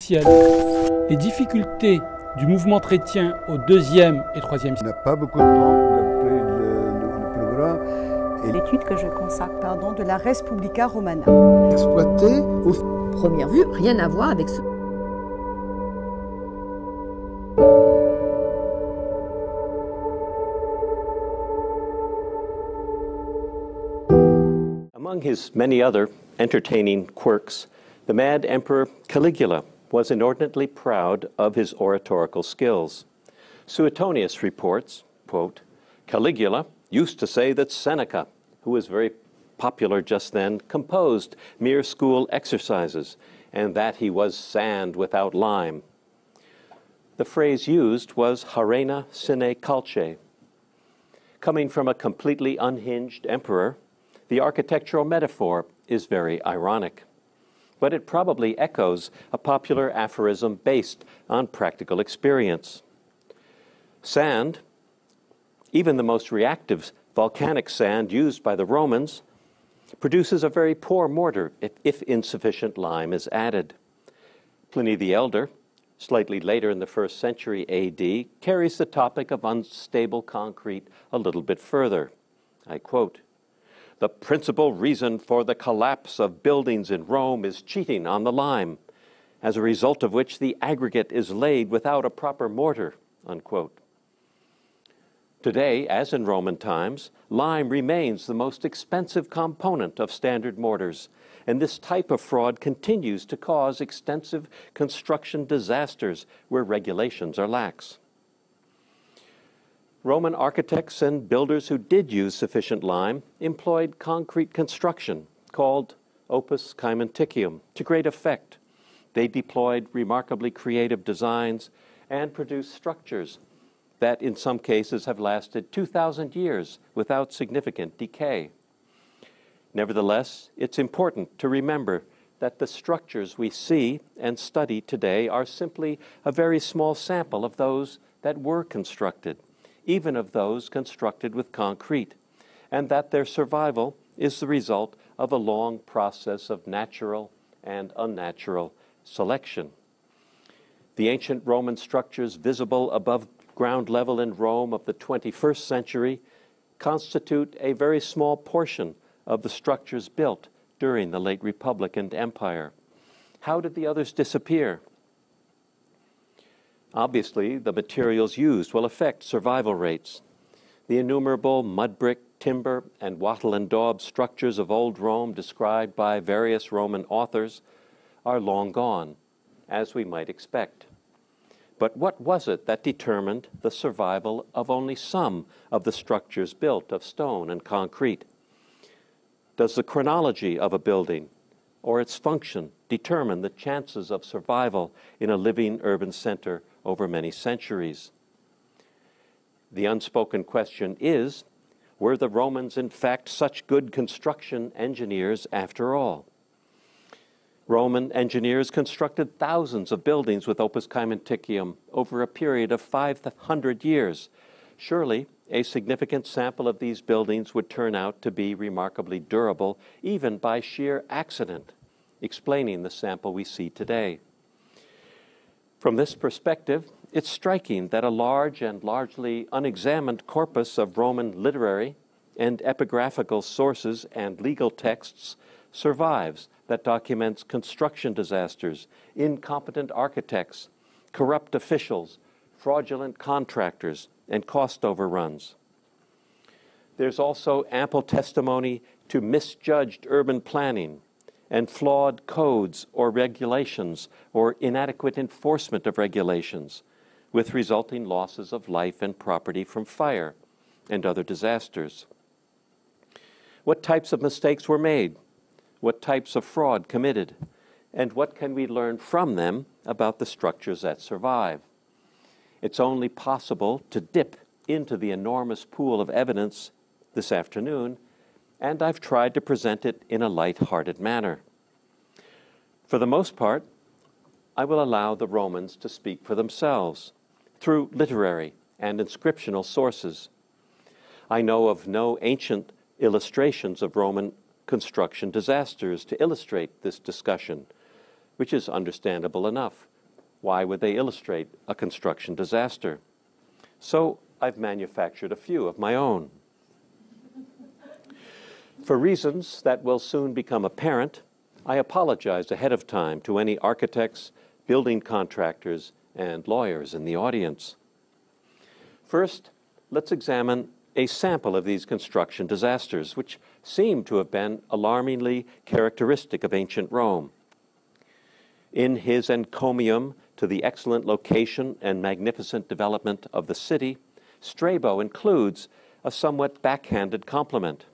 officielle. Les difficultés du mouvement chrétien au deuxième et troisième siècle. On n'a pas beaucoup de temps d'après le programme. L'étude que je consacre, de la Res Publica Romana. Exploité au première vue, rien à voir avec ce. Among his many other entertaining quirks, the mad Emperor Caligula was inordinately proud of his oratorical skills. Suetonius reports, quote, Caligula used to say that Seneca, who was very popular just then, composed mere school exercises, and that he was sand without lime. The phrase used was Harena, sine, calce. Coming from a completely unhinged emperor, the architectural metaphor is very ironic, but it probably echoes a popular aphorism based on practical experience. Sand, even the most reactive volcanic sand used by the Romans, produces a very poor mortar if insufficient lime is added. Pliny the Elder, slightly later in the 1st century AD, carries the topic of unstable concrete a little bit further. I quote, "The principal reason for the collapse of buildings in Rome is cheating on the lime, as a result of which the aggregate is laid without a proper mortar," unquote. Today, as in Roman times, lime remains the most expensive component of standard mortars, and this type of fraud continues to cause extensive construction disasters where regulations are lax. Roman architects and builders who did use sufficient lime employed concrete construction, called opus caementicum, to great effect. They deployed remarkably creative designs and produced structures that in some cases have lasted 2,000 years without significant decay. Nevertheless, it's important to remember that the structures we see and study today are simply a very small sample of those that were constructed, even of those constructed with concrete, and that their survival is the result of a long process of natural and unnatural selection. The ancient Roman structures visible above ground level in Rome of the 21st century constitute a very small portion of the structures built during the late Republic and Empire. How did the others disappear? Obviously, the materials used will affect survival rates. The innumerable mud brick, timber, and wattle and daub structures of old Rome described by various Roman authors are long gone, as we might expect. But what was it that determined the survival of only some of the structures built of stone and concrete? Does the chronology of a building or its function determine the chances of survival in a living urban center over many centuries? The unspoken question is, were the Romans in fact such good construction engineers after all? Roman engineers constructed thousands of buildings with opus caementicum over a period of 500 years. Surely, a significant sample of these buildings would turn out to be remarkably durable, even by sheer accident, explaining the sample we see today. From this perspective, it's striking that a large and largely unexamined corpus of Roman literary and epigraphical sources and legal texts survives that documents construction disasters, incompetent architects, corrupt officials, fraudulent contractors, and cost overruns. There's also ample testimony to misjudged urban planning and flawed codes or regulations or inadequate enforcement of regulations, with resulting losses of life and property from fire and other disasters. What types of mistakes were made? What types of fraud committed? And what can we learn from them about the structures that survive? It's only possible to dip into the enormous pool of evidence this afternoon, and I've tried to present it in a light-hearted manner. For the most part, I will allow the Romans to speak for themselves through literary and inscriptional sources. I know of no ancient illustrations of Roman construction disasters to illustrate this discussion, which is understandable enough Why would they illustrate a construction disaster? So I've manufactured a few of my own. For reasons that will soon become apparent, I apologize ahead of time to any architects, building contractors, and lawyers in the audience. First, let's examine a sample of these construction disasters, which seem to have been alarmingly characteristic of ancient Rome. In his encomium to the excellent location and magnificent development of the city, Strabo includes a somewhat backhanded compliment.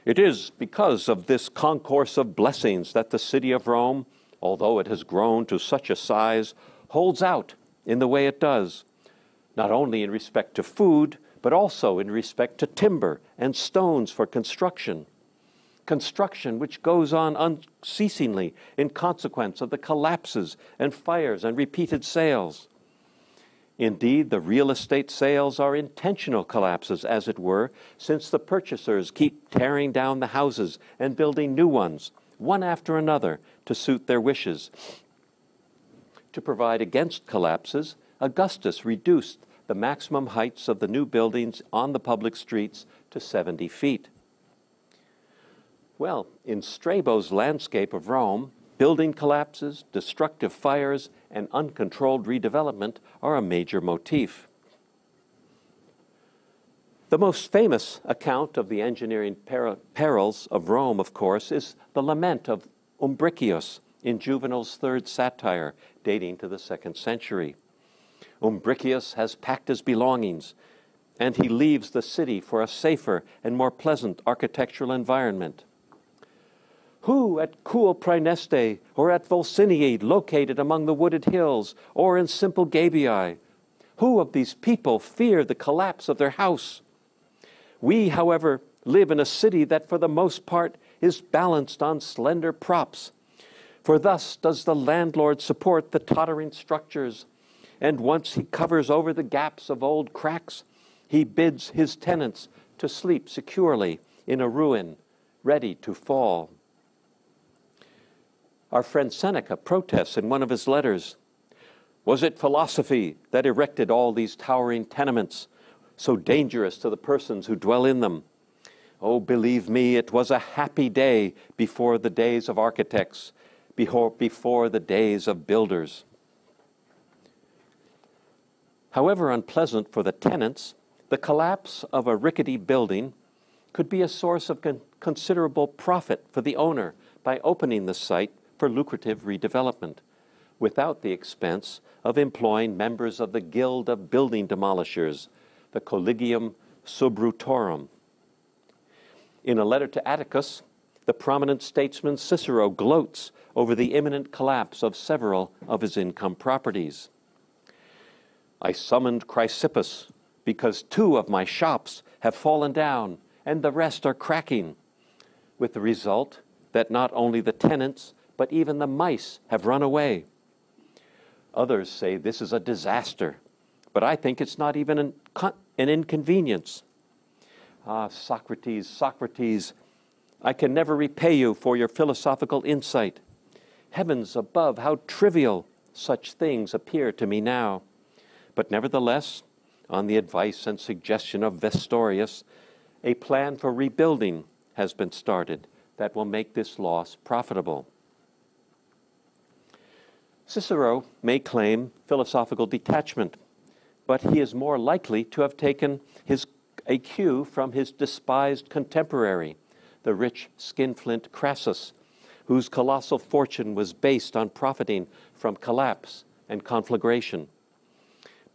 It is because of this concourse of blessings that the city of Rome, although it has grown to such a size, holds out in the way it does, not only in respect to food, but also in respect to timber and stones for construction. Construction which goes on unceasingly in consequence of the collapses and fires and repeated sales. Indeed, the real estate sales are intentional collapses, as it were, since the purchasers keep tearing down the houses and building new ones, one after another, to suit their wishes. To provide against collapses, Augustus reduced the maximum heights of the new buildings on the public streets to 70 feet. Well, in Strabo's landscape of Rome, building collapses, destructive fires, and uncontrolled redevelopment are a major motif. The most famous account of the engineering perils of Rome, of course, is the lament of Umbricius in Juvenal's third satire, dating to the 2nd century. Umbricius has packed his belongings, and he leaves the city for a safer and more pleasant architectural environment. Who at cool Praeneste or at Volsinii, located among the wooded hills, or in simple Gabii? Who of these people fear the collapse of their house? We, however, live in a city that for the most part is balanced on slender props. For thus does the landlord support the tottering structures, and once he covers over the gaps of old cracks, he bids his tenants to sleep securely in a ruin ready to fall. Our friend Seneca protests in one of his letters, "Was it philosophy that erected all these towering tenements, so dangerous to the persons who dwell in them? Oh, believe me, it was a happy day before the days of architects, before the days of builders." However unpleasant for the tenants, the collapse of a rickety building could be a source of considerable profit for the owner by opening the site for lucrative redevelopment, without the expense of employing members of the Guild of Building Demolishers, the Collegium Subrutorum. In a letter to Atticus, the prominent statesman Cicero gloats over the imminent collapse of several of his income properties. "I summoned Chrysippus because 2 of my shops have fallen down and the rest are cracking," with the result that not only the tenants, but even the mice have run away. Others say this is a disaster, but I think it's not even an inconvenience. Ah, Socrates, Socrates, I can never repay you for your philosophical insight. Heavens above, how trivial such things appear to me now. But nevertheless, on the advice and suggestion of Vestorius, a plan for rebuilding has been started that will make this loss profitable. Cicero may claim philosophical detachment, but he is more likely to have taken a cue from his despised contemporary, the rich skinflint Crassus, whose colossal fortune was based on profiting from collapse and conflagration.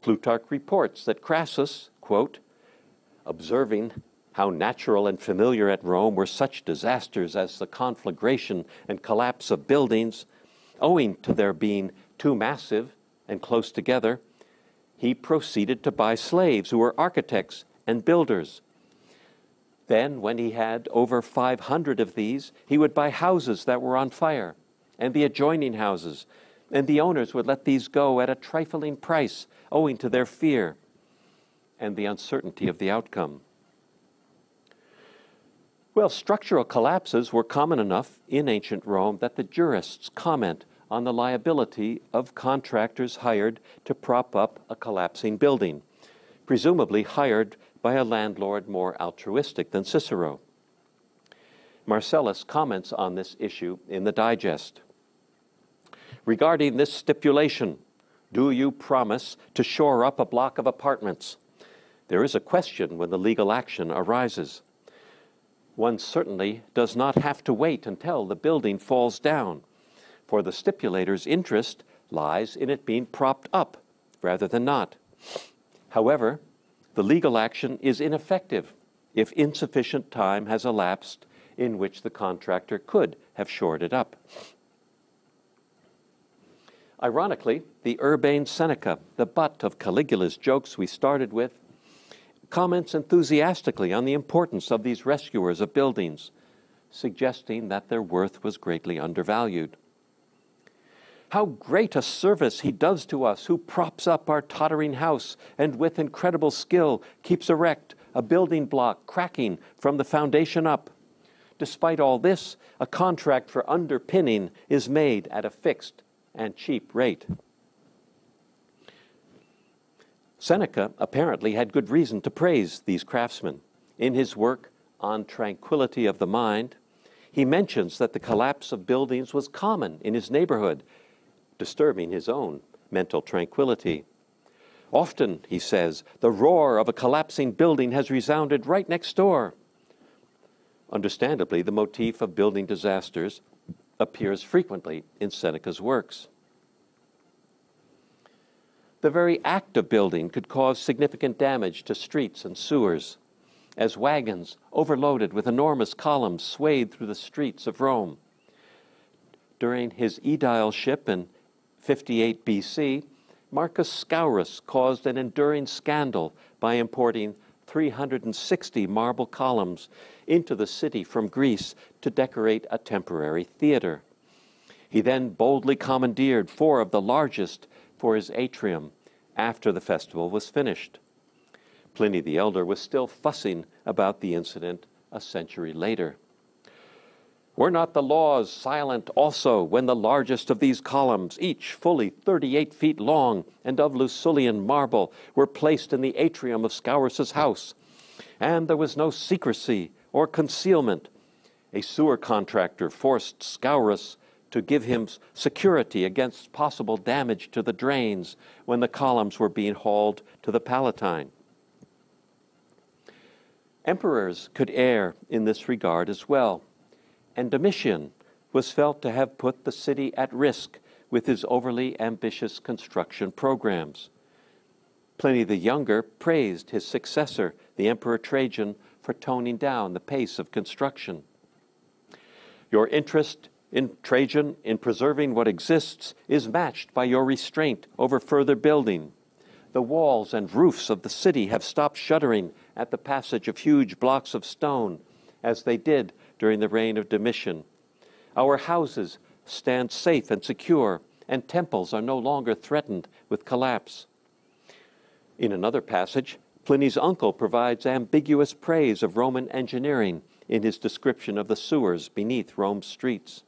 Plutarch reports that Crassus, quote, "observing how natural and familiar at Rome were such disasters as the conflagration and collapse of buildings, owing to their being too massive and close together, he proceeded to buy slaves who were architects and builders. Then, when he had over 500 of these, he would buy houses that were on fire, and the adjoining houses, and the owners would let these go at a trifling price, owing to their fear and the uncertainty of the outcome." Well, structural collapses were common enough in ancient Rome that the jurists comment on the liability of contractors hired to prop up a collapsing building, presumably hired by a landlord more altruistic than Cicero. Marcellus comments on this issue in the Digest. Regarding this stipulation, do you promise to shore up a block of apartments? There is a question when the legal action arises. One certainly does not have to wait until the building falls down, for the stipulator's interest lies in it being propped up rather than not. However, the legal action is ineffective if insufficient time has elapsed in which the contractor could have shored it up. Ironically, the urbane Seneca, the butt of Caligula's jokes we started with, comments enthusiastically on the importance of these rescuers of buildings, suggesting that their worth was greatly undervalued. How great a service he does to us who props up our tottering house and with incredible skill keeps erect a building block cracking from the foundation up. Despite all this, a contract for underpinning is made at a fixed and cheap rate. Seneca apparently had good reason to praise these craftsmen. In his work on tranquility of the mind, he mentions that the collapse of buildings was common in his neighborhood, disturbing his own mental tranquility. Often, he says, the roar of a collapsing building has resounded right next door. Understandably, the motif of building disasters appears frequently in Seneca's works. The very act of building could cause significant damage to streets and sewers, as wagons overloaded with enormous columns swayed through the streets of Rome. During his aedileship in 58 BC, Marcus Scaurus caused an enduring scandal by importing 360 marble columns into the city from Greece to decorate a temporary theater. He then boldly commandeered 4 of the largest for his atrium after the festival was finished. Pliny the Elder was still fussing about the incident a century later. Were not the laws silent also when the largest of these columns, each fully 38 feet long and of Lucullian marble, were placed in the atrium of Scaurus's house? And there was no secrecy or concealment. A sewer contractor forced Scaurus to give him security against possible damage to the drains when the columns were being hauled to the Palatine. Emperors could err in this regard as well, and Domitian was felt to have put the city at risk with his overly ambitious construction programs. Pliny the Younger praised his successor, the Emperor Trajan, for toning down the pace of construction. Your interest in Trajan in preserving what exists is matched by your restraint over further building. The walls and roofs of the city have stopped shuddering at the passage of huge blocks of stone, as they did during the reign of Domitian. Our houses stand safe and secure, and temples are no longer threatened with collapse. In another passage, Pliny's uncle provides ambiguous praise of Roman engineering in his description of the sewers beneath Rome's streets.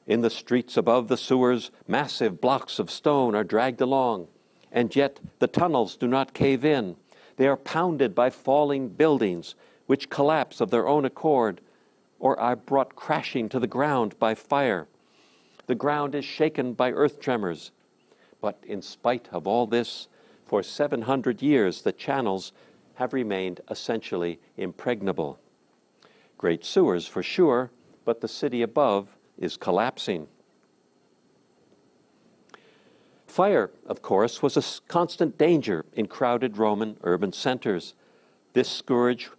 In the streets above the sewers, massive blocks of stone are dragged along, and yet the tunnels do not cave in. They are pounded by falling buildings, which collapse of their own accord, or are brought crashing to the ground by fire. The ground is shaken by earth tremors. But in spite of all this, for 700 years the channels have remained essentially impregnable. Great sewers for sure, but the city above is collapsing. Fire, of course, was a constant danger in crowded Roman urban centers. This scourge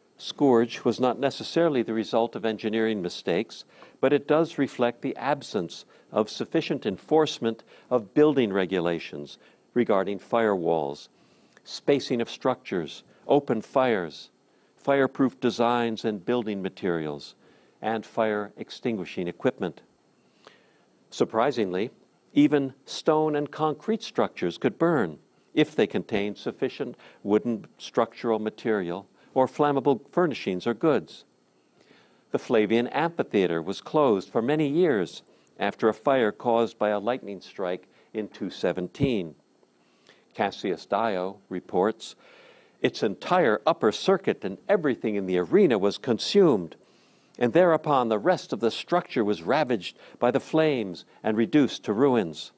was not necessarily the result of engineering mistakes, but it does reflect the absence of sufficient enforcement of building regulations regarding firewalls, spacing of structures, open fires, fireproof designs and building materials, and fire extinguishing equipment. Surprisingly, even stone and concrete structures could burn if they contained sufficient wooden structural material or flammable furnishings or goods. The Flavian amphitheater was closed for many years after a fire caused by a lightning strike in 217. Cassius Dio reports, its entire upper circuit and everything in the arena was consumed, and thereupon the rest of the structure was ravaged by the flames and reduced to ruins.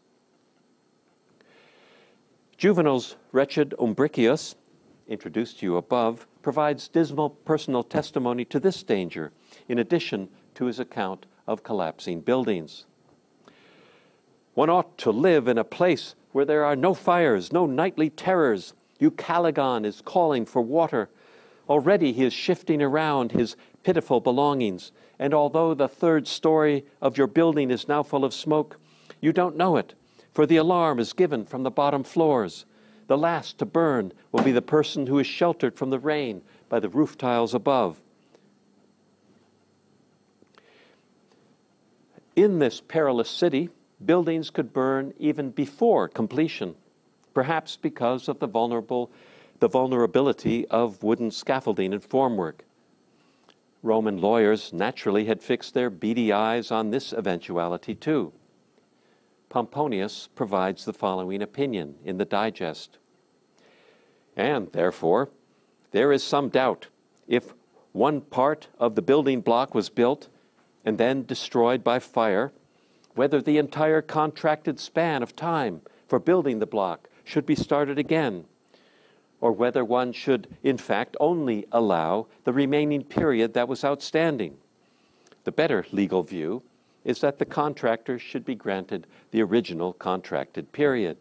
Juvenal's wretched Umbricius, introduced to you above, provides dismal personal testimony to this danger, in addition to his account of collapsing buildings. One ought to live in a place where there are no fires, no nightly terrors. Ucaligon is calling for water. Already he is shifting around his pitiful belongings, and although the third story of your building is now full of smoke, you don't know it, for the alarm is given from the bottom floors. The last to burn will be the person who is sheltered from the rain by the roof tiles above. In this perilous city, buildings could burn even before completion, perhaps because of the vulnerability of wooden scaffolding and formwork. Roman lawyers naturally had fixed their beady eyes on this eventuality too. Pomponius provides the following opinion in the Digest. And therefore, there is some doubt if one part of the building block was built and then destroyed by fire, whether the entire contracted span of time for building the block should be started again, or whether one should, in fact, only allow the remaining period that was outstanding. The better legal view is that the contractor should be granted the original contracted period.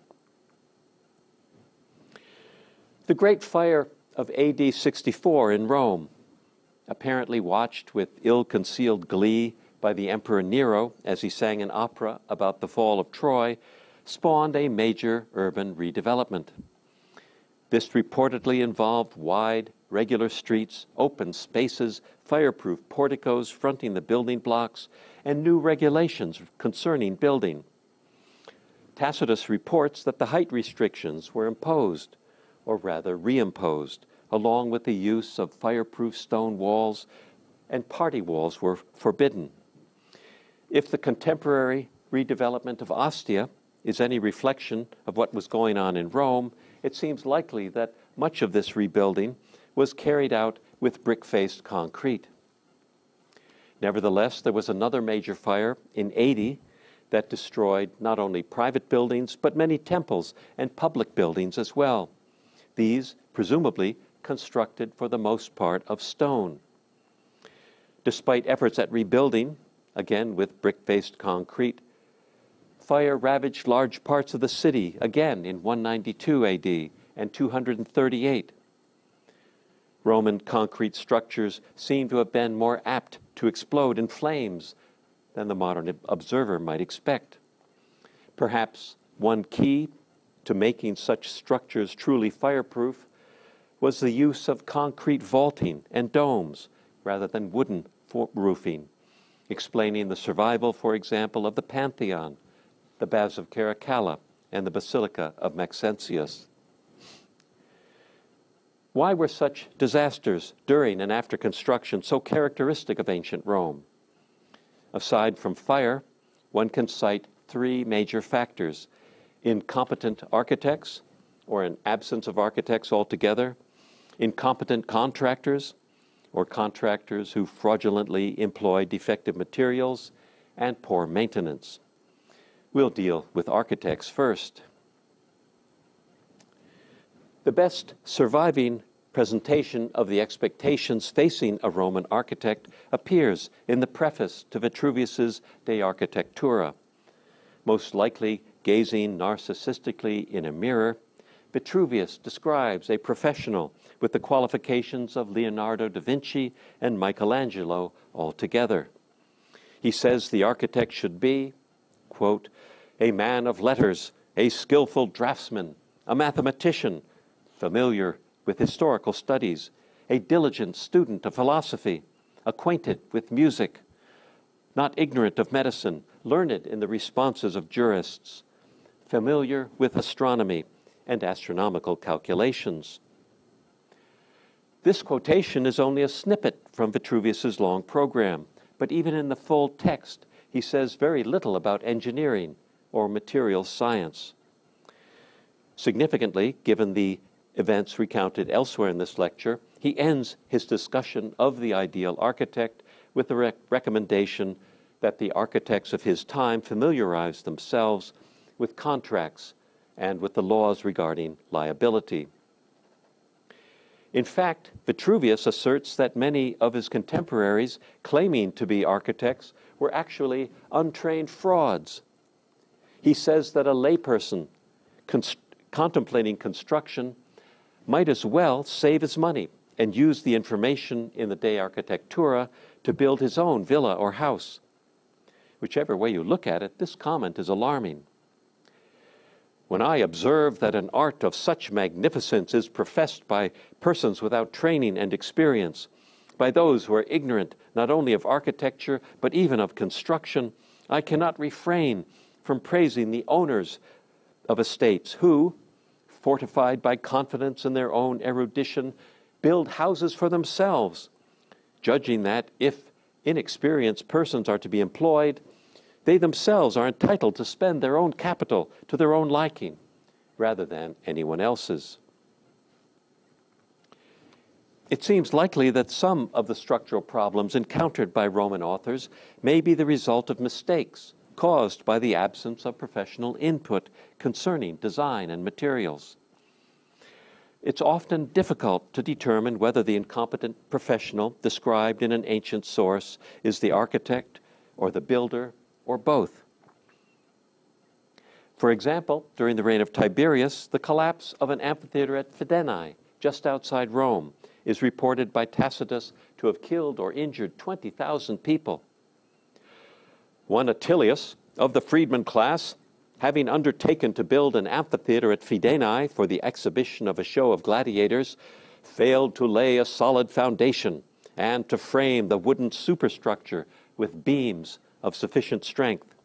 The Great Fire of AD 64 in Rome, apparently watched with ill-concealed glee by the Emperor Nero as he sang an opera about the fall of Troy, spawned a major urban redevelopment. This reportedly involved wide, regular streets, open spaces, fireproof porticos fronting the building blocks, and new regulations concerning building. Tacitus reports that the height restrictions were imposed, or rather reimposed, along with the use of fireproof stone walls, and party walls were forbidden. If the contemporary redevelopment of Ostia is any reflection of what was going on in Rome, it seems likely that much of this rebuilding was carried out with brick-faced concrete. Nevertheless, there was another major fire in 80 that destroyed not only private buildings, but many temples and public buildings as well. These, presumably, constructed for the most part of stone. Despite efforts at rebuilding, again with brick-faced concrete, fire ravaged large parts of the city, again in 192 AD and 238. Roman concrete structures seem to have been more apt to explode in flames than the modern observer might expect. Perhaps one key to making such structures truly fireproof was the use of concrete vaulting and domes rather than wooden roofing, explaining the survival, for example, of the Pantheon, the Baths of Caracalla, and the Basilica of Maxentius. Why were such disasters during and after construction so characteristic of ancient Rome? Aside from fire, one can cite three major factors: incompetent architects, or an absence of architects altogether, incompetent contractors, or contractors who fraudulently employ defective materials, and poor maintenance. We'll deal with architects first. The best surviving presentation of the expectations facing a Roman architect appears in the preface to Vitruvius's De Architectura. Most likely gazing narcissistically in a mirror, Vitruvius describes a professional with the qualifications of Leonardo da Vinci and Michelangelo altogether. He says the architect should be, quote, a man of letters, a skillful draftsman, a mathematician, familiar with historical studies, a diligent student of philosophy, acquainted with music, not ignorant of medicine, learned in the responses of jurists, familiar with astronomy and astronomical calculations. This quotation is only a snippet from Vitruvius's long program, but even in the full text, he says very little about engineering or material science. Significantly, given the events recounted elsewhere in this lecture, he ends his discussion of the ideal architect with the recommendation that the architects of his time familiarize themselves with contracts and with the laws regarding liability. In fact, Vitruvius asserts that many of his contemporaries claiming to be architects were actually untrained frauds. He says that a layperson contemplating construction might as well save his money and use the information in the De Architectura to build his own villa or house. Whichever way you look at it, this comment is alarming. When I observe that an art of such magnificence is professed by persons without training and experience, by those who are ignorant not only of architecture but even of construction, I cannot refrain from praising the owners of estates who, fortified by confidence in their own erudition, build houses for themselves, judging that if inexperienced persons are to be employed, they themselves are entitled to spend their own capital to their own liking, rather than anyone else's. It seems likely that some of the structural problems encountered by Roman authors may be the result of mistakes caused by the absence of professional input concerning design and materials. It's often difficult to determine whether the incompetent professional described in an ancient source is the architect or the builder or both. For example, during the reign of Tiberius, the collapse of an amphitheater at Fidenae, just outside Rome, is reported by Tacitus to have killed or injured 20,000 people. One Attilius, of the freedman class, having undertaken to build an amphitheater at Fidenae for the exhibition of a show of gladiators, failed to lay a solid foundation and to frame the wooden superstructure with beams of sufficient strength.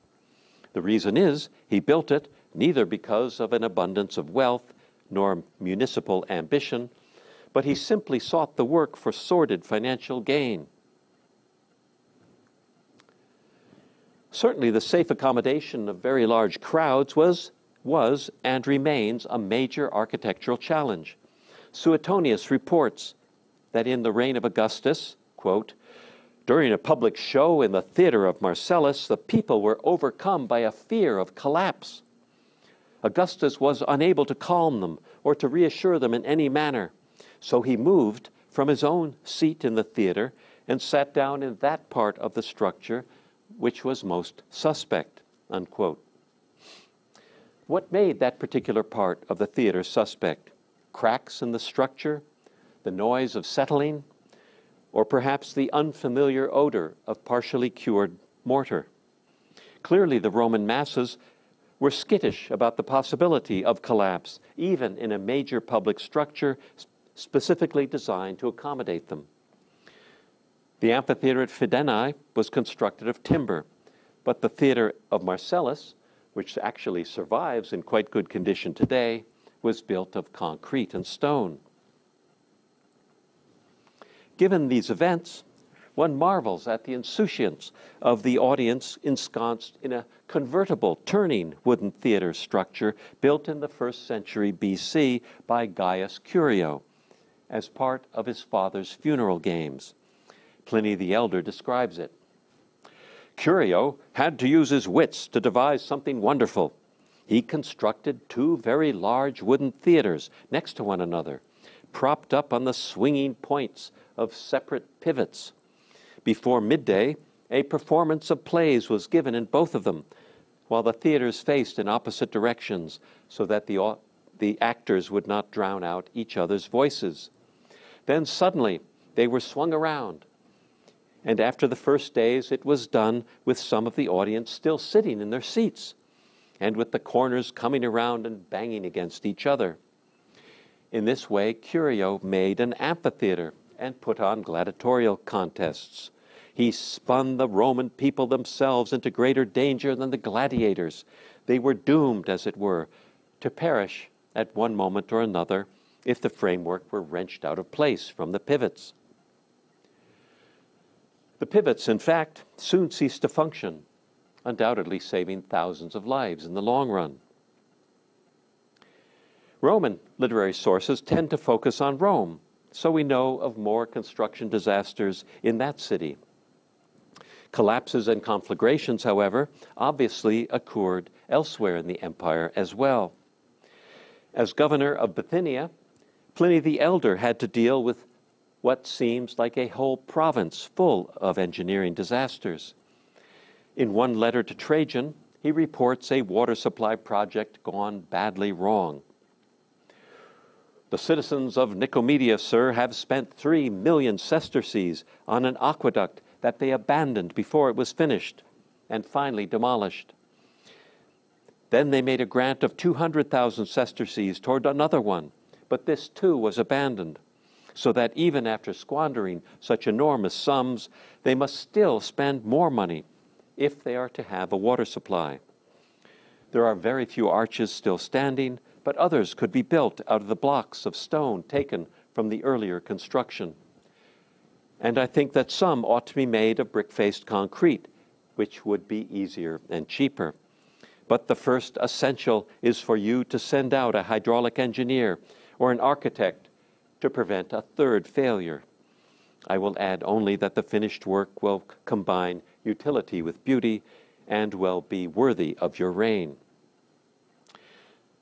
The reason is he built it neither because of an abundance of wealth nor municipal ambition, but he simply sought the work for sordid financial gain. Certainly the safe accommodation of very large crowds was and remains a major architectural challenge. Suetonius reports that in the reign of Augustus, quote, during a public show in the theater of Marcellus, the people were overcome by a fear of collapse. Augustus was unable to calm them or to reassure them in any manner, so he moved from his own seat in the theater and sat down in that part of the structure which was most suspect, unquote. What made that particular part of the theater suspect? Cracks in the structure, the noise of settling, or perhaps the unfamiliar odor of partially cured mortar? Clearly, the Roman masses were skittish about the possibility of collapse, even in a major public structure specifically designed to accommodate them. The amphitheater at Fidenae was constructed of timber, but the theater of Marcellus, which actually survives in quite good condition today, was built of concrete and stone. Given these events, one marvels at the insouciance of the audience ensconced in a convertible, turning wooden theater structure built in the 1st century BC by Gaius Curio as part of his father's funeral games. Pliny the Elder describes it. Curio had to use his wits to devise something wonderful. He constructed 2 very large wooden theaters next to one another, propped up on the swinging points of separate pivots. Before midday, a performance of plays was given in both of them, while the theaters faced in opposite directions so that the actors would not drown out each other's voices. Then suddenly they were swung around, and after the first days it was done with some of the audience still sitting in their seats, and with the corners coming around and banging against each other. In this way, Curio made an amphitheater and put on gladiatorial contests. He spun the Roman people themselves into greater danger than the gladiators. They were doomed, as it were, to perish at one moment or another if the framework were wrenched out of place from the pivots. The pivots, in fact, soon ceased to function, undoubtedly saving thousands of lives in the long run. Roman literary sources tend to focus on Rome, so we know of more construction disasters in that city. Collapses and conflagrations, however, obviously occurred elsewhere in the empire as well. As governor of Bithynia, Pliny the Elder had to deal with what seems like a whole province full of engineering disasters. In one letter to Trajan, he reports a water supply project gone badly wrong. The citizens of Nicomedia, sir, have spent 3 million sesterces on an aqueduct that they abandoned before it was finished and finally demolished. Then they made a grant of 200,000 sesterces toward another one, but this too was abandoned, so that even after squandering such enormous sums, they must still spend more money if they are to have a water supply. There are very few arches still standing, but others could be built out of the blocks of stone taken from the earlier construction. And I think that some ought to be made of brick-faced concrete, which would be easier and cheaper. But the first essential is for you to send out a hydraulic engineer or an architect to prevent a third failure. I will add only that the finished work will combine utility with beauty and will be worthy of your reign.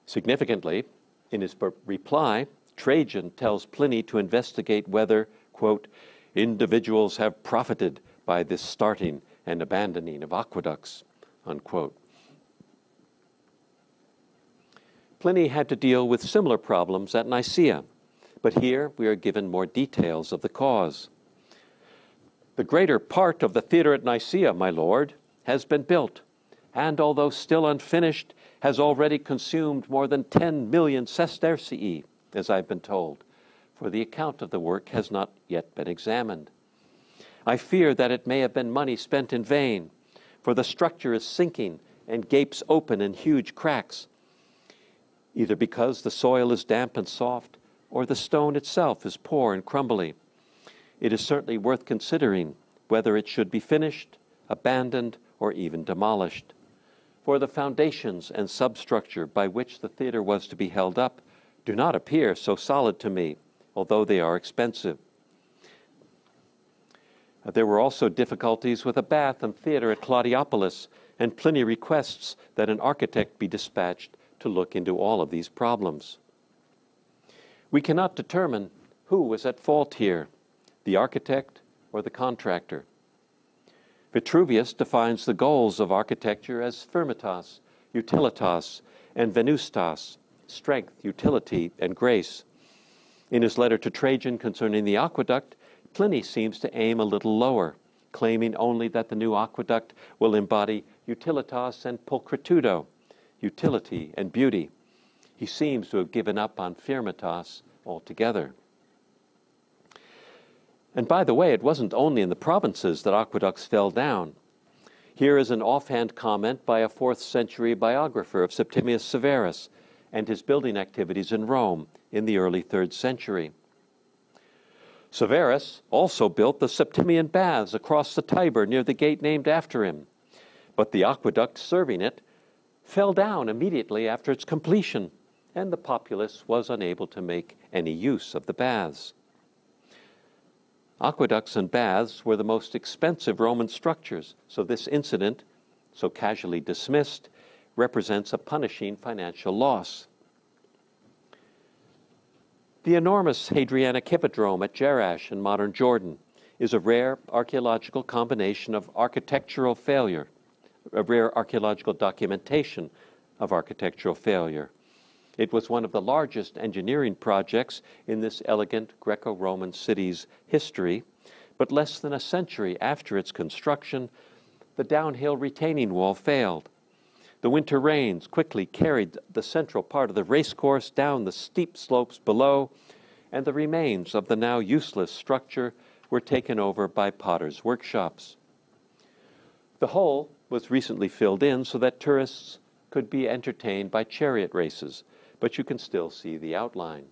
Significantly, in his reply, Trajan tells Pliny to investigate whether, quote, individuals have profited by this starting and abandoning of aqueducts, unquote. Pliny had to deal with similar problems at Nicaea, but here we are given more details of the cause. The greater part of the theater at Nicaea, my lord, has been built, and although still unfinished, has already consumed more than 10 million sestercii, as I've been told, for the account of the work has not yet been examined. I fear that it may have been money spent in vain, for the structure is sinking and gapes open in huge cracks, either because the soil is damp and soft, or the stone itself is poor and crumbly. It is certainly worth considering whether it should be finished, abandoned, or even demolished. For the foundations and substructure by which the theater was to be held up do not appear so solid to me, although they are expensive. There were also difficulties with a bath and theater at Claudiopolis, and Pliny requests that an architect be dispatched to look into all of these problems. We cannot determine who was at fault here, the architect or the contractor. Vitruvius defines the goals of architecture as firmitas, utilitas, and venustas, strength, utility, and grace. In his letter to Trajan concerning the aqueduct, Pliny seems to aim a little lower, claiming only that the new aqueduct will embody utilitas and pulchritudo, utility and beauty. He seems to have given up on firmitas altogether. And by the way, it wasn't only in the provinces that aqueducts fell down. Here is an offhand comment by a 4th century biographer of Septimius Severus and his building activities in Rome in the early 3rd century. Severus also built the Septimian baths across the Tiber near the gate named after him, but the aqueduct serving it fell down immediately after its completion, and the populace was unable to make any use of the baths. Aqueducts and baths were the most expensive Roman structures, so this incident, so casually dismissed, represents a punishing financial loss. The enormous Hadrianic Hippodrome at Jerash in modern Jordan is a rare archaeological combination of architectural failure, a rare archaeological documentation of architectural failure. It was one of the largest engineering projects in this elegant Greco-Roman city's history, but less than a century after its construction, the downhill retaining wall failed. The winter rains quickly carried the central part of the racecourse down the steep slopes below, and the remains of the now useless structure were taken over by potters' workshops. The hole was recently filled in so that tourists could be entertained by chariot races, but you can still see the outline.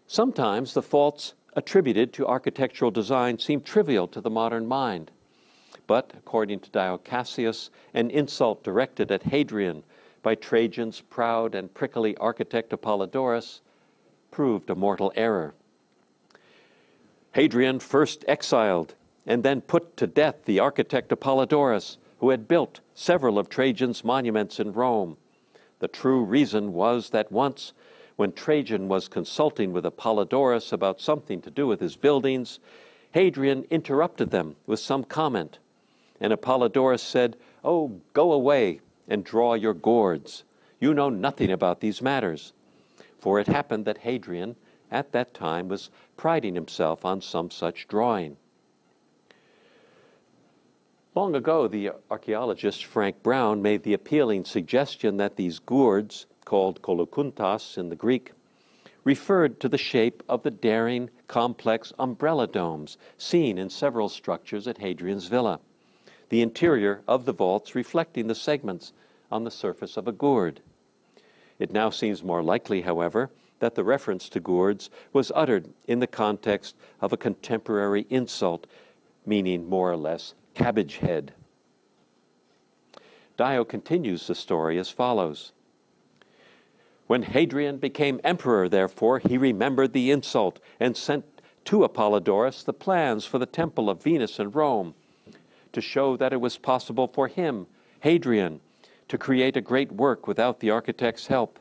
Sometimes the faults attributed to architectural design seem trivial to the modern mind, but, according to Dio Cassius, an insult directed at Hadrian by Trajan's proud and prickly architect Apollodorus proved a mortal error. Hadrian first exiled and then put to death the architect Apollodorus, who had built several of Trajan's monuments in Rome. The true reason was that once, when Trajan was consulting with Apollodorus about something to do with his buildings, Hadrian interrupted them with some comment, and Apollodorus said, "Oh, go away and draw your gourds. You know nothing about these matters." For it happened that Hadrian, at that time, was priding himself on some such drawing. Long ago, the archaeologist Frank Brown made the appealing suggestion that these gourds, called kolokuntas in the Greek, referred to the shape of the daring, complex umbrella domes seen in several structures at Hadrian's villa, the interior of the vaults reflecting the segments on the surface of a gourd. It now seems more likely, however, that the reference to gourds was uttered in the context of a contemporary insult, meaning more or less cabbage head. Dio continues the story as follows. When Hadrian became emperor, therefore, he remembered the insult and sent to Apollodorus the plans for the temple of Venus in Rome, to show that it was possible for him, Hadrian, to create a great work without the architect's help.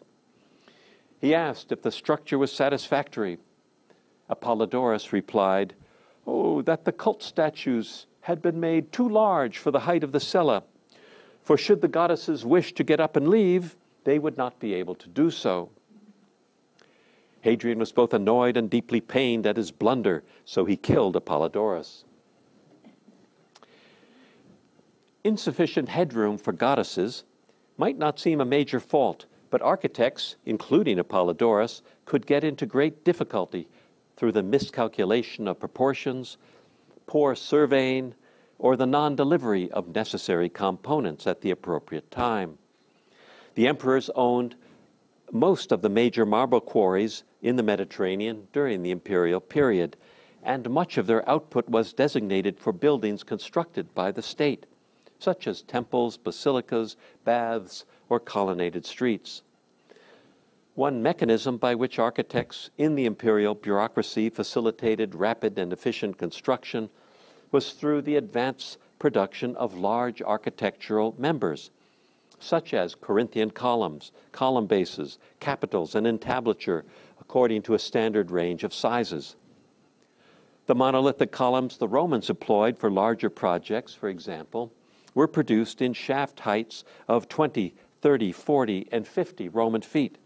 He asked if the structure was satisfactory. Apollodorus replied, "Oh, that the cult statues had been made too large for the height of the cella, for should the goddesses wish to get up and leave, they would not be able to do so." Hadrian was both annoyed and deeply pained at his blunder, so he killed Apollodorus. Insufficient headroom for goddesses might not seem a major fault, but architects, including Apollodorus, could get into great difficulty through the miscalculation of proportions, poor surveying, or the non-delivery of necessary components at the appropriate time. The emperors owned most of the major marble quarries in the Mediterranean during the imperial period, and much of their output was designated for buildings constructed by the state, such as temples, basilicas, baths, or colonnaded streets. One mechanism by which architects in the imperial bureaucracy facilitated rapid and efficient construction was through the advanced production of large architectural members, such as Corinthian columns, column bases, capitals, and entablature, according to a standard range of sizes. The monolithic columns the Romans employed for larger projects, for example, were produced in shaft heights of 20, 30, 40, and 50 Roman feet,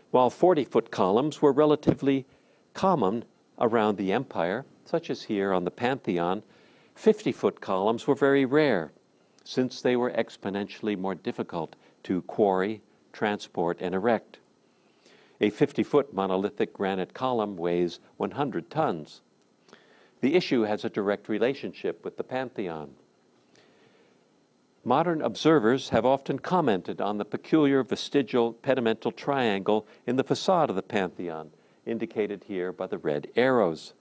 while 40-foot columns were relatively common around the empire, such as here on the Pantheon. 50-foot columns were very rare, since they were exponentially more difficult to quarry, transport, and erect. A 50-foot monolithic granite column weighs 100 tons. The issue has a direct relationship with the Pantheon. Modern observers have often commented on the peculiar vestigial pedimental triangle in the facade of the Pantheon, indicated here by the red arrows,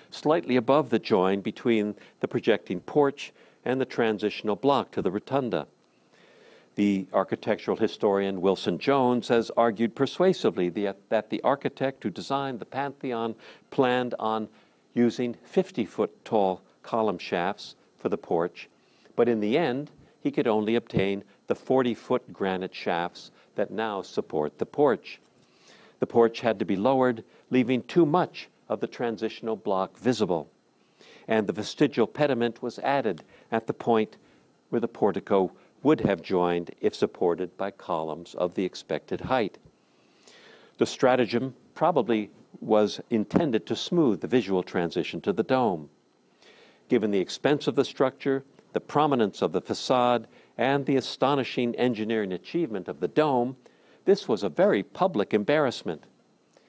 slightly above the join between the projecting porch and the transitional block to the rotunda. The architectural historian Wilson Jones has argued persuasively that the architect who designed the Pantheon planned on using 50-foot tall column shafts for the porch, but in the end, he could only obtain the 40-foot granite shafts that now support the porch. The porch had to be lowered, leaving too much of the transitional block visible, and the vestigial pediment was added at the point where the portico would have joined if supported by columns of the expected height. The stratagem probably was intended to smooth the visual transition to the dome. Given the expense of the structure, the prominence of the facade, and the astonishing engineering achievement of the dome, this was a very public embarrassment,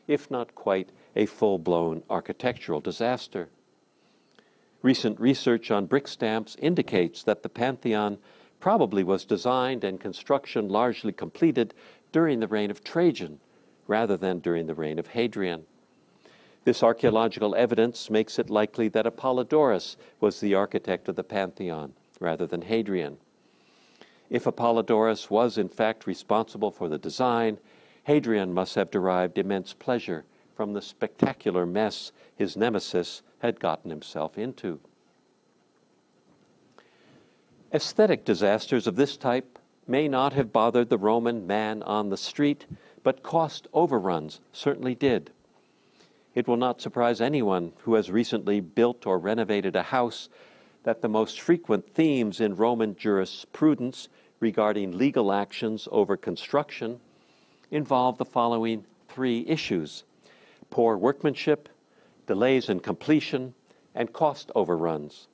if not quite a full-blown architectural disaster. Recent research on brick stamps indicates that the Pantheon probably was designed and construction largely completed during the reign of Trajan, rather than during the reign of Hadrian. This archaeological evidence makes it likely that Apollodorus was the architect of the Pantheon, rather than Hadrian. If Apollodorus was in fact responsible for the design, Hadrian must have derived immense pleasure from the spectacular mess his nemesis had gotten himself into. Aesthetic disasters of this type may not have bothered the Roman man on the street, but cost overruns certainly did. It will not surprise anyone who has recently built or renovated a house that the most frequent themes in Roman jurisprudence regarding legal actions over construction involve the following three issues: poor workmanship, delays in completion, and cost overruns.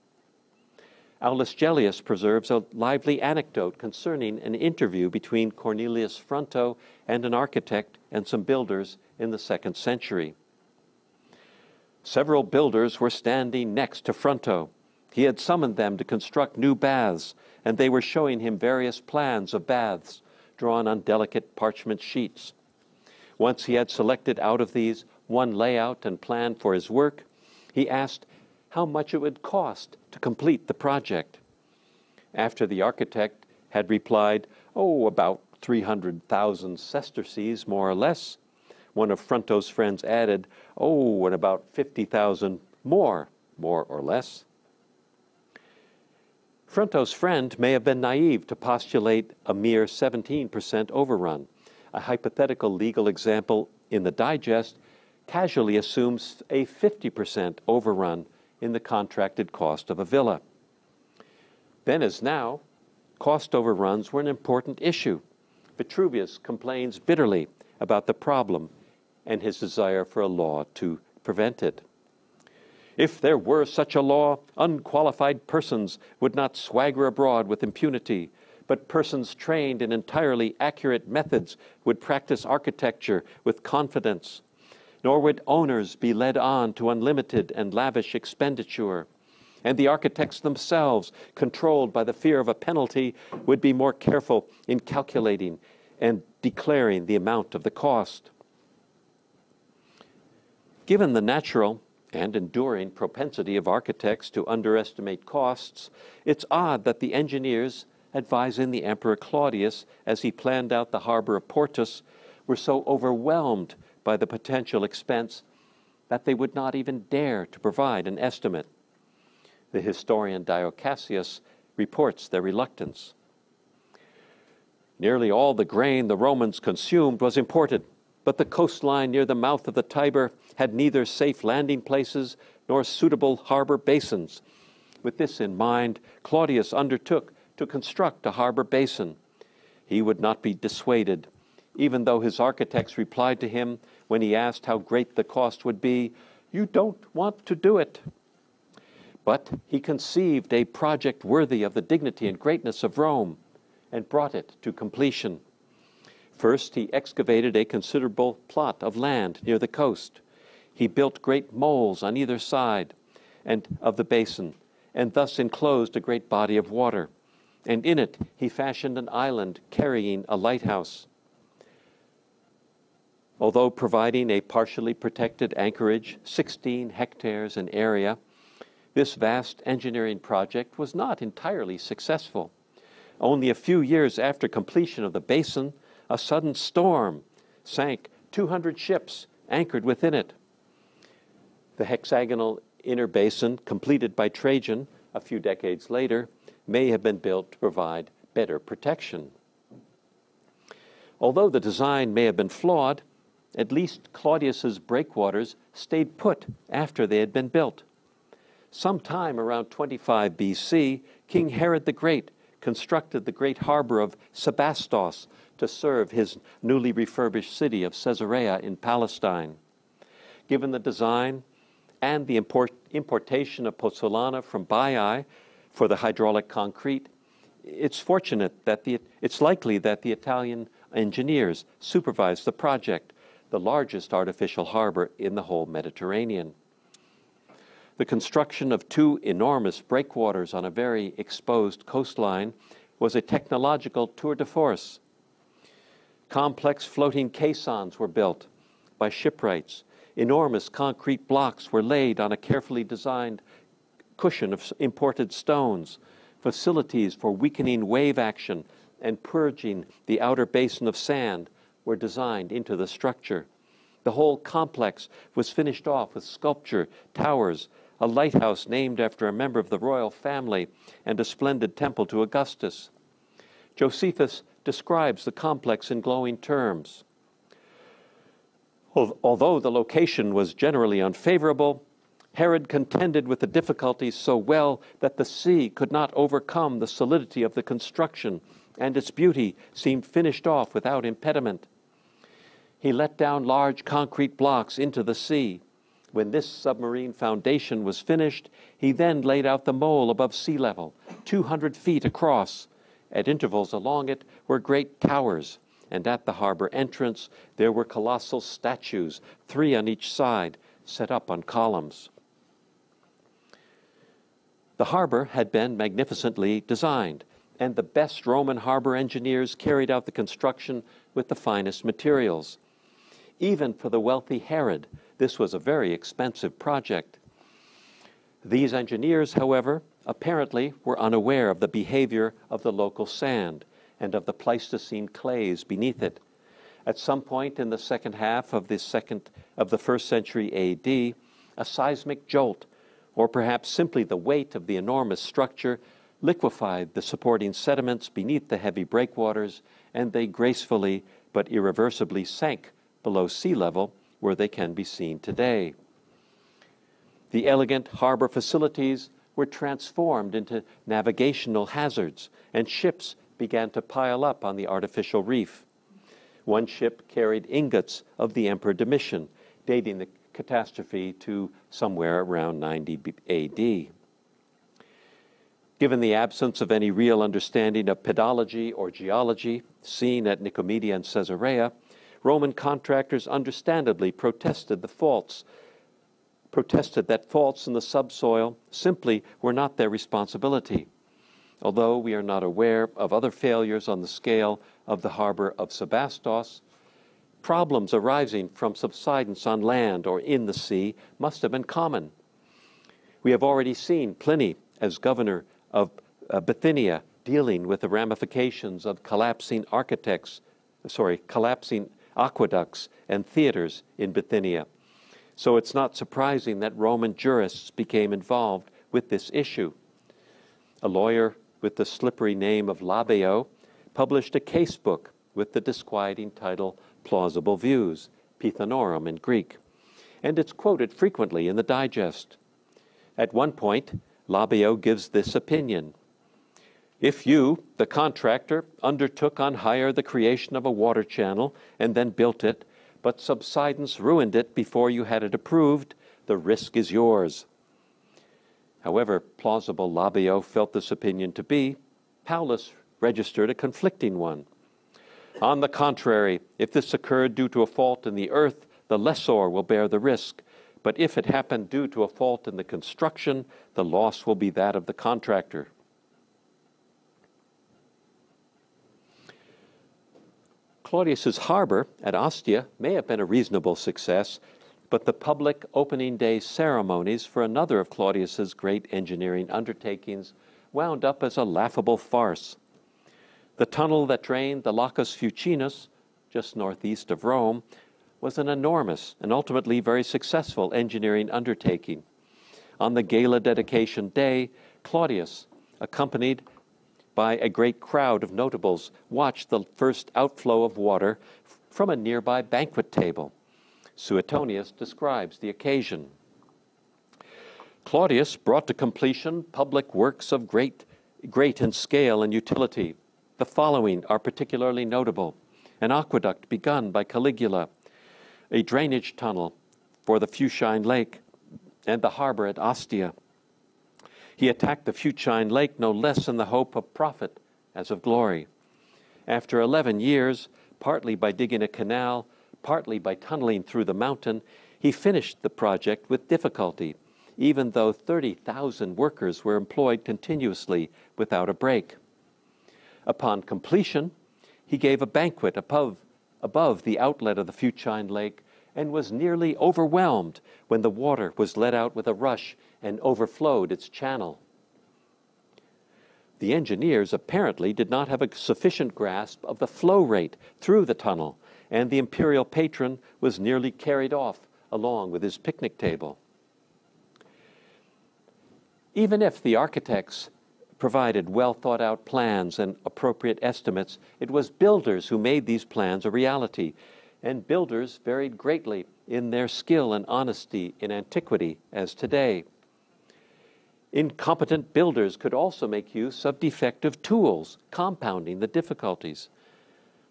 Aulus Gellius preserves a lively anecdote concerning an interview between Cornelius Fronto and an architect and some builders in the 2nd century. Several builders were standing next to Fronto. He had summoned them to construct new baths, and they were showing him various plans of baths drawn on delicate parchment sheets. Once he had selected out of these one layout and plan for his work, he asked how much it would cost to complete the project. After the architect had replied, "Oh, about 300,000 sesterces, more or less," one of Fronto's friends added, "Oh, and about 50,000 more or less." Fronto's friend may have been naive to postulate a mere 17% overrun. A hypothetical legal example in the digest casually assumes a 50% overrun in the contracted cost of a villa. Then as now, cost overruns were an important issue. Vitruvius complains bitterly about the problem and his desire for a law to prevent it. "If there were such a law, unqualified persons would not swagger abroad with impunity, but persons trained in entirely accurate methods would practice architecture with confidence. Nor would owners be led on to unlimited and lavish expenditure. And the architects themselves, controlled by the fear of a penalty, would be more careful in calculating and declaring the amount of the cost." Given the natural and enduring propensity of architects to underestimate costs, it's odd that the engineers advising the Emperor Claudius as he planned out the harbor of Portus were so overwhelmed by the potential expense that they would not even dare to provide an estimate. The historian Dio Cassius reports their reluctance. "Nearly all the grain the Romans consumed was imported, but the coastline near the mouth of the Tiber had neither safe landing places nor suitable harbor basins. With this in mind, Claudius undertook to construct a harbor basin. He would not be dissuaded, even though his architects replied to him when he asked how great the cost would be, 'You don't want to do it.' But he conceived a project worthy of the dignity and greatness of Rome and brought it to completion. First, he excavated a considerable plot of land near the coast. He built great moles on either side of the basin, and thus enclosed a great body of water. And in it he fashioned an island carrying a lighthouse. Although providing a partially protected anchorage, 16 hectares in area, this vast engineering project was not entirely successful. Only a few years after completion of the basin, a sudden storm sank 200 ships anchored within it. The hexagonal inner basin, completed by Trajan a few decades later, may have been built to provide better protection. Although the design may have been flawed, at least Claudius's breakwaters stayed put after they had been built. Sometime around 25 BC, King Herod the Great constructed the great harbor of Sebastos to serve his newly refurbished city of Caesarea in Palestine. Given the design and the importation of pozzolana from Baiae for the hydraulic concrete, it's likely that the Italian engineers supervised the project, the largest artificial harbor in the whole Mediterranean. The construction of two enormous breakwaters on a very exposed coastline was a technological tour de force. Complex floating caissons were built by shipwrights Enormous concrete blocks were laid on a carefully designed cushion of imported stones. Facilities for weakening wave action and purging the outer basin of sand were designed into the structure. The whole complex was finished off with sculpture, towers, a lighthouse named after a member of the royal family, and a splendid temple to Augustus. Josephus describes the complex in glowing terms. Although the location was generally unfavorable, Herod contended with the difficulties so well that the sea could not overcome the solidity of the construction, and its beauty seemed finished off without impediment. He let down large concrete blocks into the sea. When this submarine foundation was finished, he then laid out the mole above sea level, 200 feet across. At intervals along it were great towers, and at the harbor entrance there were colossal statues, 3 on each side, set up on columns. The harbor had been magnificently designed, and the best Roman harbor engineers carried out the construction with the finest materials. Even for the wealthy Herod, this was a very expensive project. These engineers, however, apparently were unaware of the behavior of the local sand and of the Pleistocene clays beneath it. At some point in the second half of the 1st century AD, a seismic jolt, or perhaps simply the weight of the enormous structure, liquefied the supporting sediments beneath the heavy breakwaters, and they gracefully but irreversibly sank below sea level, where they can be seen today. The elegant harbor facilities were transformed into navigational hazards, and ships began to pile up on the artificial reef. One ship carried ingots of the Emperor Domitian, dating the catastrophe to somewhere around 90 AD. Given the absence of any real understanding of pedology or geology seen at Nicomedia and Caesarea, Roman contractors understandably protested that faults in the subsoil simply were not their responsibility. Although we are not aware of other failures on the scale of the harbor of Sebastos, problems arising from subsidence on land or in the sea must have been common. We have already seen Pliny, as governor of Bithynia, dealing with the ramifications of collapsing aqueducts and theaters in Bithynia. So it's not surprising that Roman jurists became involved with this issue. A lawyer with the slippery name of Labeo published a case book with the disquieting title Plausible Views, Pythanorum in Greek, and it's quoted frequently in the digest. At one point, Labeo gives this opinion: if you, the contractor, undertook on hire the creation of a water channel and then built it, but subsidence ruined it before you had it approved, the risk is yours. However plausible Labeo felt this opinion to be, Paulus registered a conflicting one. On the contrary, if this occurred due to a fault in the earth, the lessor will bear the risk. But if it happened due to a fault in the construction, the loss will be that of the contractor. Claudius's harbor at Ostia may have been a reasonable success, but the public opening day ceremonies for another of Claudius's great engineering undertakings wound up as a laughable farce. The tunnel that drained the Lacus Fucinus, just northeast of Rome, was an enormous and ultimately very successful engineering undertaking. On the gala dedication day, Claudius, accompanied by a great crowd of notables, watched the first outflow of water from a nearby banquet table. Suetonius describes the occasion. Claudius brought to completion public works of great in scale and utility. The following are particularly notable: an aqueduct begun by Caligula, a drainage tunnel for the Fucine Lake, and the harbor at Ostia. He attacked the Fucine Lake no less in the hope of profit as of glory. After 11 years, partly by digging a canal, partly by tunneling through the mountain, he finished the project with difficulty, even though 30,000 workers were employed continuously without a break. Upon completion, he gave a banquet above the outlet of the Fucine Lake and was nearly overwhelmed when the water was let out with a rush and overflowed its channel. The engineers apparently did not have a sufficient grasp of the flow rate through the tunnel, and the imperial patron was nearly carried off along with his picnic table. Even if the architects provided well thought out plans and appropriate estimates, it was builders who made these plans a reality, and builders varied greatly in their skill and honesty in antiquity as today. Incompetent builders could also make use of defective tools, compounding the difficulties.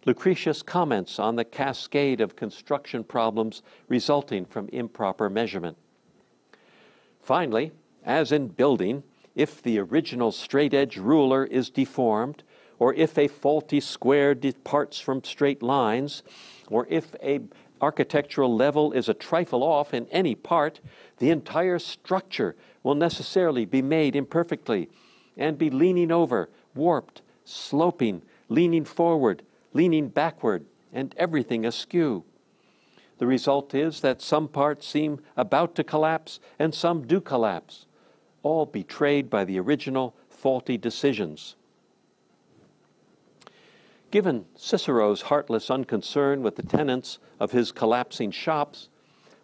Lucretius comments on the cascade of construction problems resulting from improper measurement. Finally, as in building, if the original straight-edge ruler is deformed, or if a faulty square departs from straight lines, or if an architectural level is a trifle off in any part, the entire structure will necessarily be made imperfectly and be leaning over, warped, sloping, leaning forward, leaning backward, and everything askew. The result is that some parts seem about to collapse and some do collapse, all betrayed by the original faulty decisions. Given Cicero's heartless unconcern with the tenants of his collapsing shops,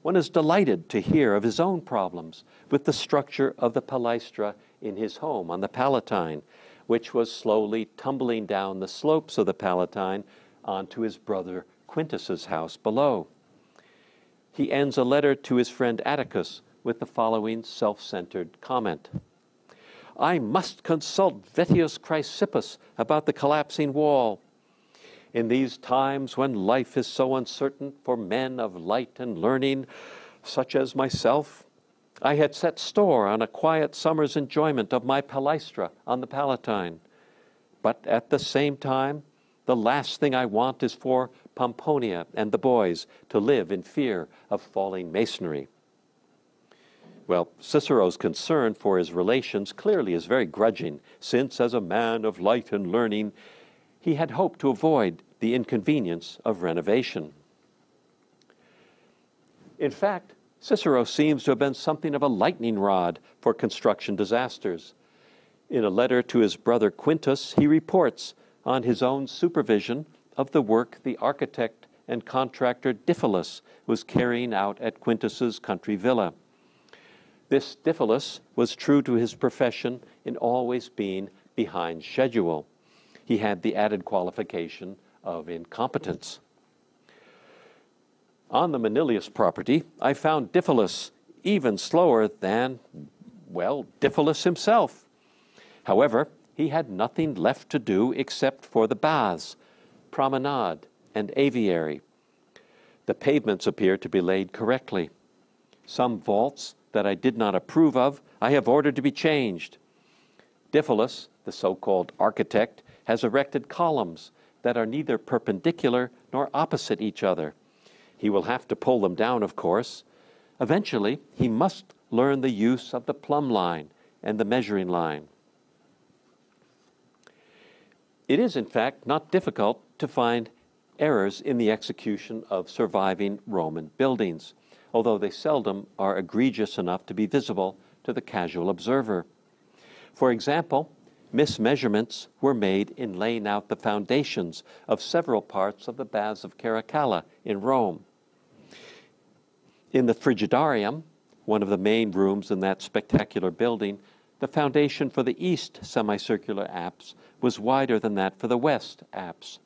one is delighted to hear of his own problems with the structure of the palaestra in his home on the Palatine, which was slowly tumbling down the slopes of the Palatine onto his brother Quintus's house below. He ends a letter to his friend Atticus with the following self-centered comment. I must consult Vettius Chrysippus about the collapsing wall. In these times when life is so uncertain for men of light and learning, such as myself, I had set store on a quiet summer's enjoyment of my palaestra on the Palatine. But at the same time, the last thing I want is for Pomponia and the boys to live in fear of falling masonry. Well, Cicero's concern for his relations clearly is very grudging, since as a man of light and learning, he had hoped to avoid the inconvenience of renovation. In fact, Cicero seems to have been something of a lightning rod for construction disasters. In a letter to his brother Quintus, he reports on his own supervision of the work the architect and contractor Diphilus was carrying out at Quintus's country villa. This Diphilus was true to his profession in always being behind schedule. He had the added qualification of incompetence. On the Manilius property, I found Diphilus even slower than, well, Diphilus himself. However, he had nothing left to do except for the baths, promenade, and aviary. The pavements appear to be laid correctly. Some vaults that I did not approve of, I have ordered to be changed. Diphilus, the so-called architect, has erected columns that are neither perpendicular nor opposite each other. He will have to pull them down, of course. Eventually, he must learn the use of the plumb line and the measuring line. It is, in fact, not difficult to find errors in the execution of surviving Roman buildings, although they seldom are egregious enough to be visible to the casual observer. For example, mismeasurements were made in laying out the foundations of several parts of the baths of Caracalla in Rome. In the Frigidarium, one of the main rooms in that spectacular building, the foundation for the east semicircular apse was wider than that for the west apse.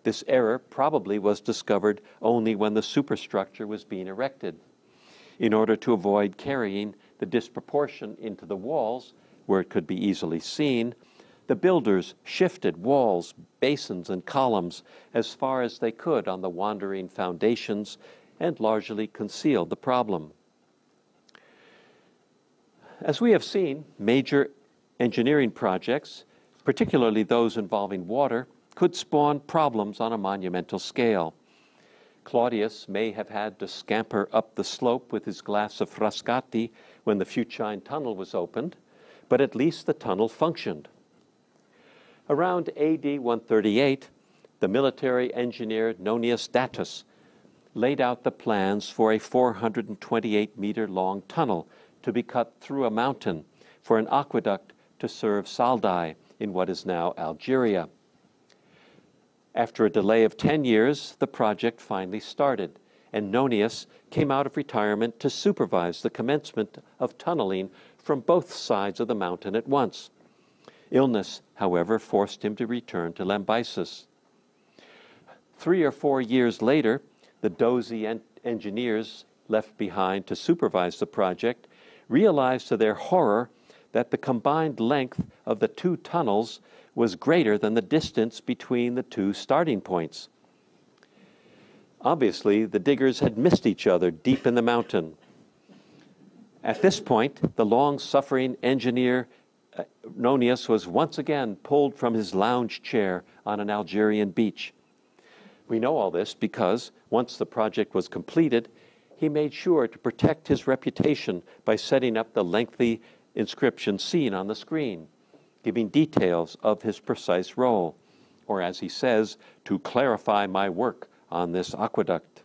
This error probably was discovered only when the superstructure was being erected. In order to avoid carrying the disproportion into the walls, where it could be easily seen, the builders shifted walls, basins, and columns as far as they could on the wandering foundations and largely concealed the problem. As we have seen, major engineering projects, particularly those involving water, could spawn problems on a monumental scale. Claudius may have had to scamper up the slope with his glass of Frascati when the Fucine tunnel was opened, but at least the tunnel functioned. Around AD 138, the military engineer Nonius Datus laid out the plans for a 428-meter-long tunnel to be cut through a mountain for an aqueduct to serve Saldai in what is now Algeria. After a delay of 10 years, the project finally started, and Nonius came out of retirement to supervise the commencement of tunneling from both sides of the mountain at once. Illness, however, forced him to return to Lambesis. 3 or 4 years later, the dozy engineers left behind to supervise the project realized to their horror that the combined length of the two tunnels was greater than the distance between the two starting points. Obviously, the diggers had missed each other deep in the mountain. At this point, the long-suffering engineer Nonius was once again pulled from his lounge chair on an Algerian beach. We know all this because, once the project was completed, he made sure to protect his reputation by setting up the lengthy inscription seen on the screen, giving details of his precise role, or as he says, to clarify my work on this aqueduct.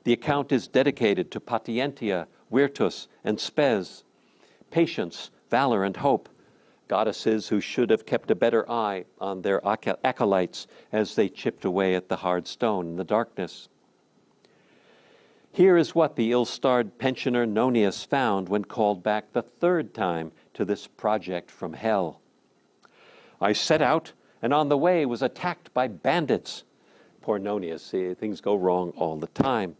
The account is dedicated to patientia, virtus, and spes, patience, valor, and hope, goddesses who should have kept a better eye on their acolytes as they chipped away at the hard stone in the darkness. Here is what the ill-starred pensioner Nonius found when called back the third time to this project from hell. I set out, and on the way was attacked by bandits. Poor Nonius, things go wrong all the time.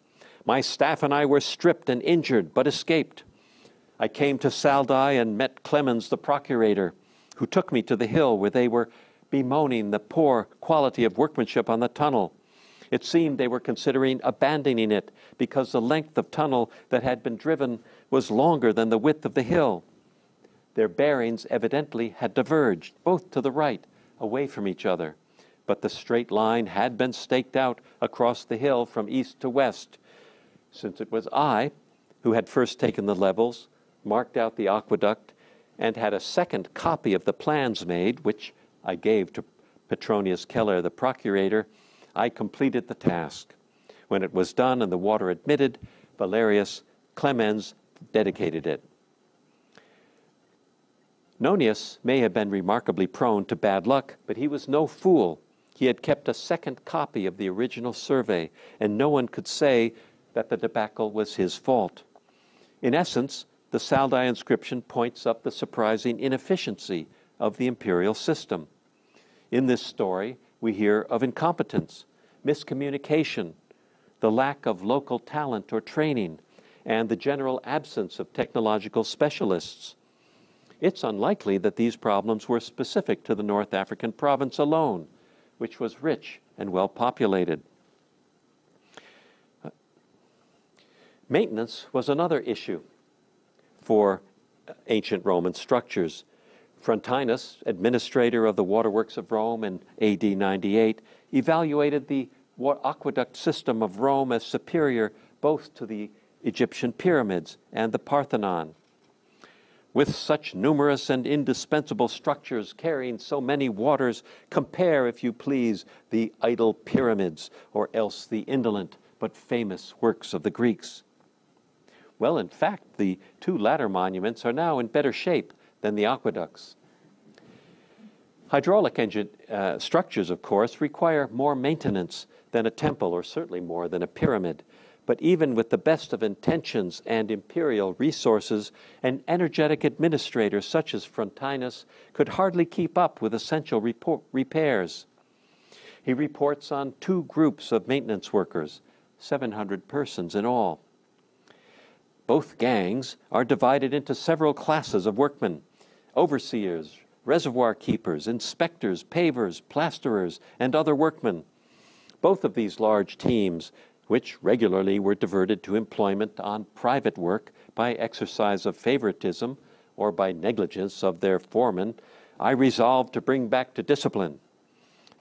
My staff and I were stripped and injured, but escaped. I came to Saldai and met Clemens the procurator, who took me to the hill where they were bemoaning the poor quality of workmanship on the tunnel. It seemed they were considering abandoning it because the length of tunnel that had been driven was longer than the width of the hill. Their bearings evidently had diverged, both to the right, away from each other, but the straight line had been staked out across the hill from east to west. Since it was I who had first taken the levels, marked out the aqueduct, and had a second copy of the plans made, which I gave to Petronius Keller, the procurator, I completed the task. When it was done and the water admitted, Valerius Clemens dedicated it. Nonius may have been remarkably prone to bad luck, but he was no fool. He had kept a second copy of the original survey, and no one could say that the debacle was his fault. In essence, the Saldai inscription points up the surprising inefficiency of the imperial system. In this story, we hear of incompetence, miscommunication, the lack of local talent or training, and the general absence of technological specialists. It's unlikely that these problems were specific to the North African province alone, which was rich and well populated. Maintenance was another issue for ancient Roman structures. Frontinus, administrator of the waterworks of Rome in AD 98, evaluated the aqueduct system of Rome as superior both to the Egyptian pyramids and the Parthenon. With such numerous and indispensable structures carrying so many waters, compare, if you please, the idle pyramids, or else the indolent but famous works of the Greeks. Well, in fact, the two latter monuments are now in better shape than the aqueducts. Hydraulic structures, of course, require more maintenance than a temple, or certainly more than a pyramid. But even with the best of intentions and imperial resources, an energetic administrator such as Frontinus could hardly keep up with essential repairs. He reports on 2 groups of maintenance workers, 700 persons in all. Both gangs are divided into several classes of workmen: overseers, reservoir keepers, inspectors, pavers, plasterers, and other workmen. Both of these large teams, which regularly were diverted to employment on private work by exercise of favoritism or by negligence of their foreman, I resolved to bring back to discipline.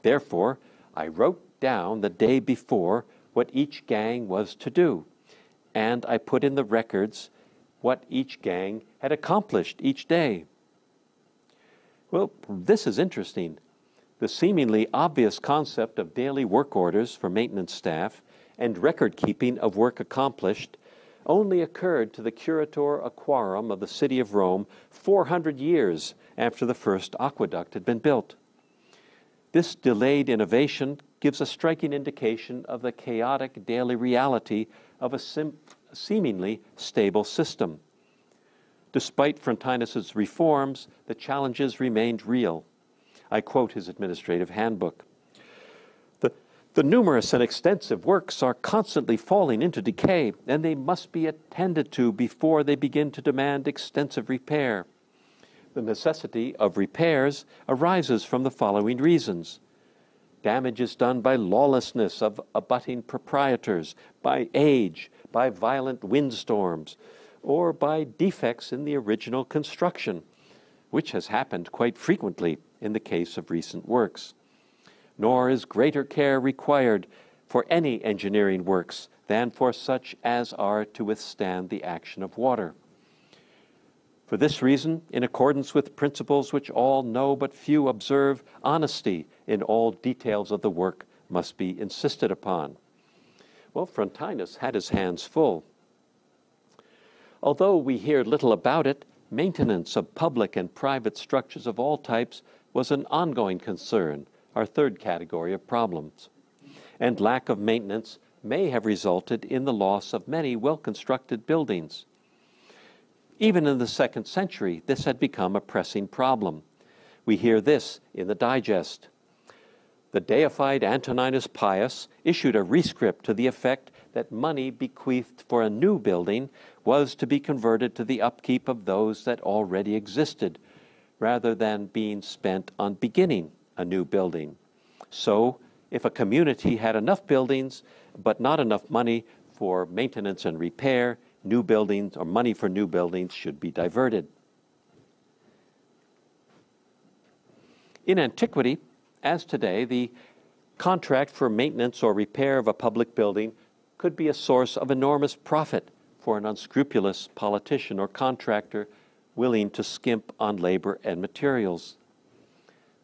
Therefore, I wrote down the day before what each gang was to do, and I put in the records what each gang had accomplished each day. Well, this is interesting. The seemingly obvious concept of daily work orders for maintenance staff and record-keeping of work accomplished only occurred to the curator aquarum of the city of Rome 400 years after the first aqueduct had been built. This delayed innovation gives a striking indication of the chaotic daily reality of a seemingly stable system. Despite Frontinus's reforms, the challenges remained real. I quote his administrative handbook. The numerous and extensive works are constantly falling into decay, and they must be attended to before they begin to demand extensive repair. The necessity of repairs arises from the following reasons. Damage is done by lawlessness of abutting proprietors, by age, by violent windstorms, or by defects in the original construction, which has happened quite frequently in the case of recent works. Nor is greater care required for any engineering works than for such as are to withstand the action of water. For this reason, in accordance with principles which all know but few observe, honesty in all details of the work must be insisted upon. Well, Frontinus had his hands full. Although we hear little about it, maintenance of public and private structures of all types was an ongoing concern, our third category of problems. And lack of maintenance may have resulted in the loss of many well-constructed buildings. Even in the 2nd century, this had become a pressing problem. We hear this in the digest. The deified Antoninus Pius issued a rescript to the effect that money bequeathed for a new building was to be converted to the upkeep of those that already existed, rather than being spent on beginning a new building. So, if a community had enough buildings, but not enough money for maintenance and repair, new buildings or money for new buildings should be diverted. In antiquity, as today, the contract for maintenance or repair of a public building could be a source of enormous profit for an unscrupulous politician or contractor willing to skimp on labor and materials.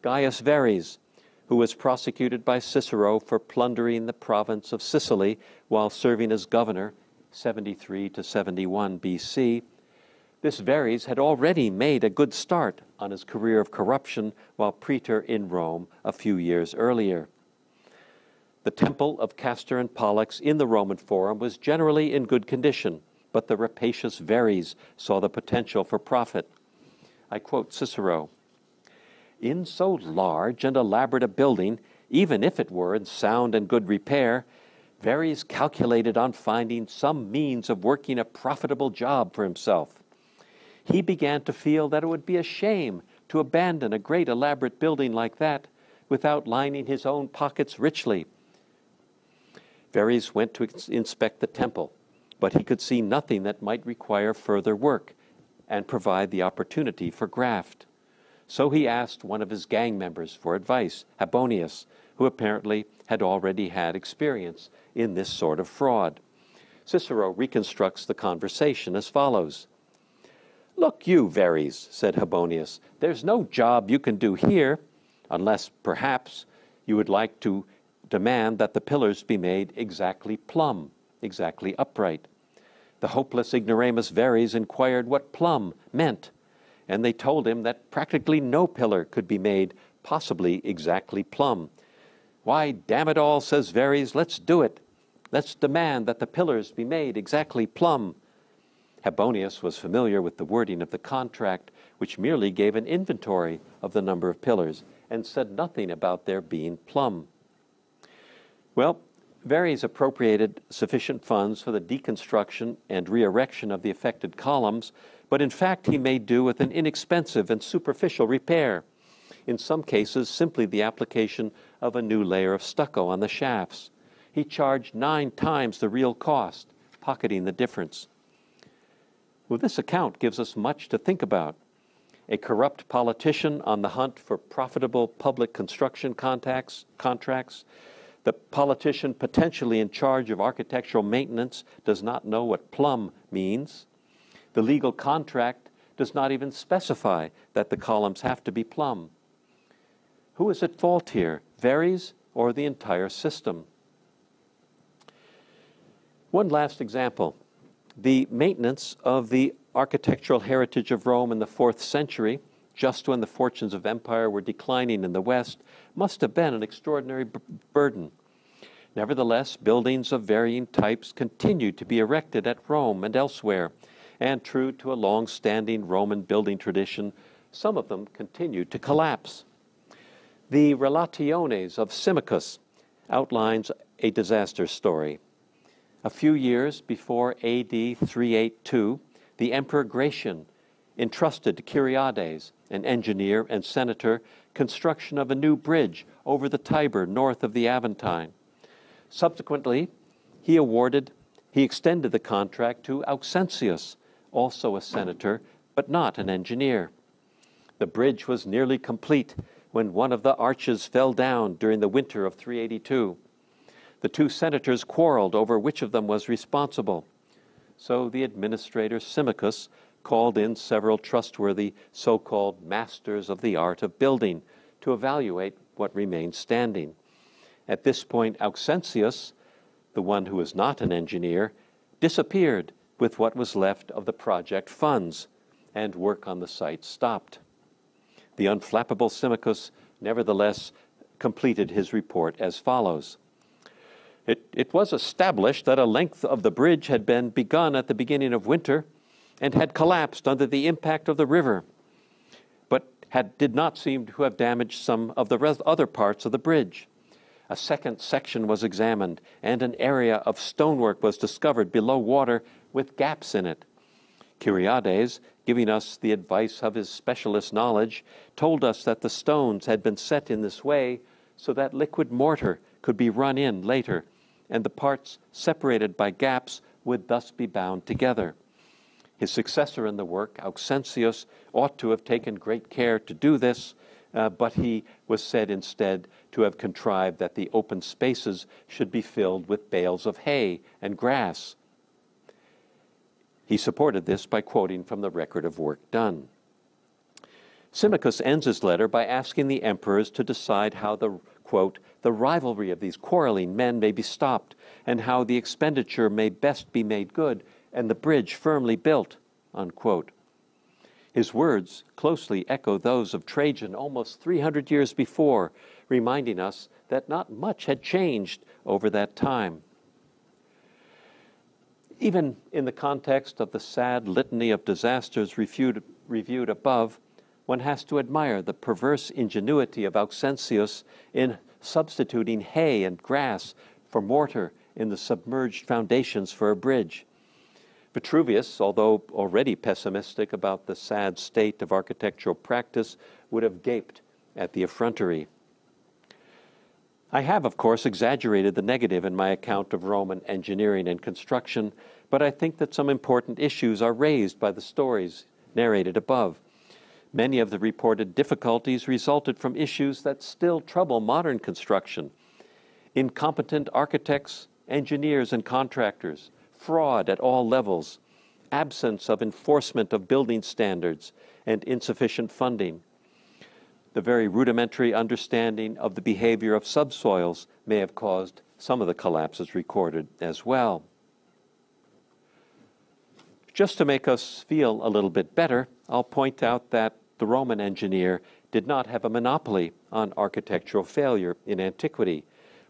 Gaius Verres, who was prosecuted by Cicero for plundering the province of Sicily while serving as governor, 73 to 71 BC, this Verres had already made a good start on his career of corruption while praetor in Rome a few years earlier. The temple of Castor and Pollux in the Roman Forum was generally in good condition, but the rapacious Verres saw the potential for profit. I quote Cicero, "In so large and elaborate a building, even if it were in sound and good repair, Verres calculated on finding some means of working a profitable job for himself. He began to feel that it would be a shame to abandon a great elaborate building like that without lining his own pockets richly. Verres went to inspect the temple, but he could see nothing that might require further work and provide the opportunity for graft. So he asked one of his gang members for advice, Habonius, who apparently had already had experience in this sort of fraud. Cicero reconstructs the conversation as follows. "Look you, Verres," said Habonius, "there's no job you can do here, unless, perhaps, you would like to demand that the pillars be made exactly plumb, exactly upright." The hopeless ignoramus Verres inquired what plumb meant, and they told him that practically no pillar could be made possibly exactly plumb. "Why, damn it all," says Verres, "let's do it. Let's demand that the pillars be made exactly plumb." Habonius was familiar with the wording of the contract, which merely gave an inventory of the number of pillars and said nothing about their being plumb. Well, Verres appropriated sufficient funds for the deconstruction and re-erection of the affected columns, but in fact he made do with an inexpensive and superficial repair. In some cases, simply the application of a new layer of stucco on the shafts. He charged 9 times the real cost, pocketing the difference. Well, this account gives us much to think about. A corrupt politician on the hunt for profitable public construction contracts, the politician potentially in charge of architectural maintenance does not know what plumb means. The legal contract does not even specify that the columns have to be plumb. Who is at fault here, Verres or the entire system? One last example. The maintenance of the architectural heritage of Rome in the 4th century, just when the fortunes of empire were declining in the West, must have been an extraordinary burden. Nevertheless, buildings of varying types continued to be erected at Rome and elsewhere, and true to a long-standing Roman building tradition, some of them continued to collapse. The Relationes of Symmachus outlines a disaster story. A few years before AD 382, the Emperor Gratian entrusted to Kyriades, an engineer and senator, construction of a new bridge over the Tiber north of the Aventine. Subsequently, he extended the contract to Auxentius, also a senator, but not an engineer. The bridge was nearly complete when one of the arches fell down during the winter of 382. The two senators quarreled over which of them was responsible. So the administrator Symmachus called in several trustworthy so-called masters of the art of building to evaluate what remained standing. At this point, Auxentius, the one who was not an engineer, disappeared with what was left of the project funds, and work on the site stopped. The unflappable Symmachus nevertheless completed his report as follows. It was established that a length of the bridge had been begun at the beginning of winter and had collapsed under the impact of the river, but did not seem to have damaged some of the other parts of the bridge. A second section was examined, and an area of stonework was discovered below water with gaps in it. Kyriades, giving us the advice of his specialist knowledge, told us that the stones had been set in this way so that liquid mortar could be run in later, and the parts separated by gaps would thus be bound together. His successor in the work, Auxentius, ought to have taken great care to do this, but he was said instead to have contrived that the open spaces should be filled with bales of hay and grass. He supported this by quoting from the record of work done. Symmachus ends his letter by asking the emperors to decide how the, quote, the rivalry of these quarreling men may be stopped, and how the expenditure may best be made good, and the bridge firmly built, unquote. His words closely echo those of Trajan almost 300 years before, reminding us that not much had changed over that time. Even in the context of the sad litany of disasters reviewed above, one has to admire the perverse ingenuity of Auxentius in substituting hay and grass for mortar in the submerged foundations for a bridge. Vitruvius, although already pessimistic about the sad state of architectural practice, would have gaped at the effrontery. I have, of course, exaggerated the negative in my account of Roman engineering and construction, but I think that some important issues are raised by the stories narrated above. Many of the reported difficulties resulted from issues that still trouble modern construction. Incompetent architects, engineers, and contractors, fraud at all levels, absence of enforcement of building standards, and insufficient funding. The very rudimentary understanding of the behavior of subsoils may have caused some of the collapses recorded as well. Just to make us feel a little bit better, I'll point out that the Roman engineer did not have a monopoly on architectural failure in antiquity.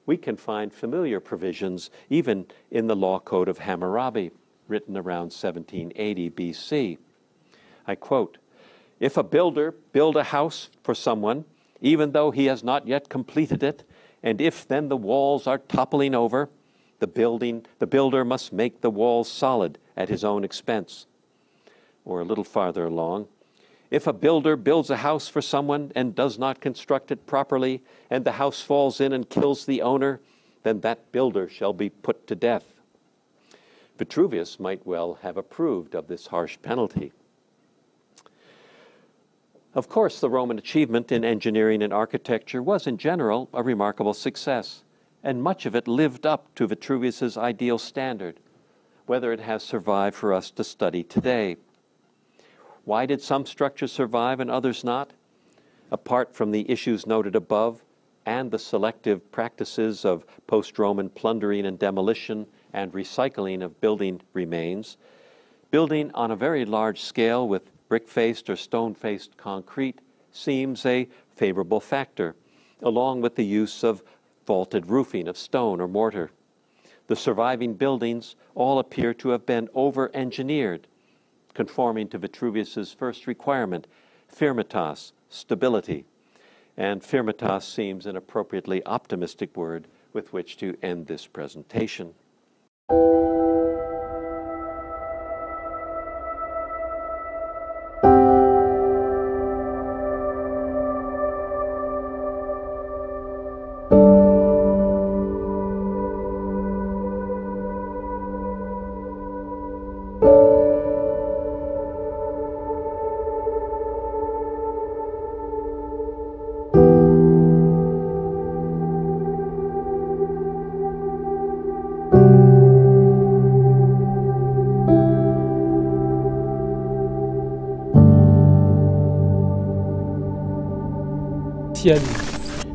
We can find familiar provisions even in the law code of Hammurabi, written around 1780 BC. I quote, "If a builder build a house for someone, even though he has not yet completed it, and if then the walls are toppling over, the builder must make the walls solid at his own expense." Or a little farther along, "If a builder builds a house for someone and does not construct it properly, and the house falls in and kills the owner, then that builder shall be put to death." Vitruvius might well have approved of this harsh penalty. Of course, the Roman achievement in engineering and architecture was in general a remarkable success, and much of it lived up to Vitruvius's ideal standard, whether it has survived for us to study today. Why did some structures survive and others not? Apart from the issues noted above and the selective practices of post-Roman plundering and demolition and recycling of building remains, building on a very large scale with brick-faced or stone-faced concrete seems a favorable factor, along with the use of vaulted roofing of stone or mortar. The surviving buildings all appear to have been over-engineered, conforming to Vitruvius's first requirement, firmitas, stability. And firmitas seems an appropriately optimistic word with which to end this presentation.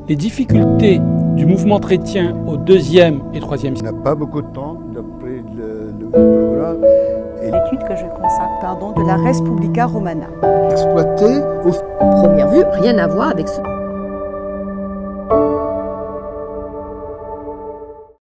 Les difficultés du mouvement chrétien au deuxième et troisième On n'a pas beaucoup de temps d'après le programme. L'étude que je consacre, de la Respublica Romana. Exploité Première vue, rien à voir avec ce...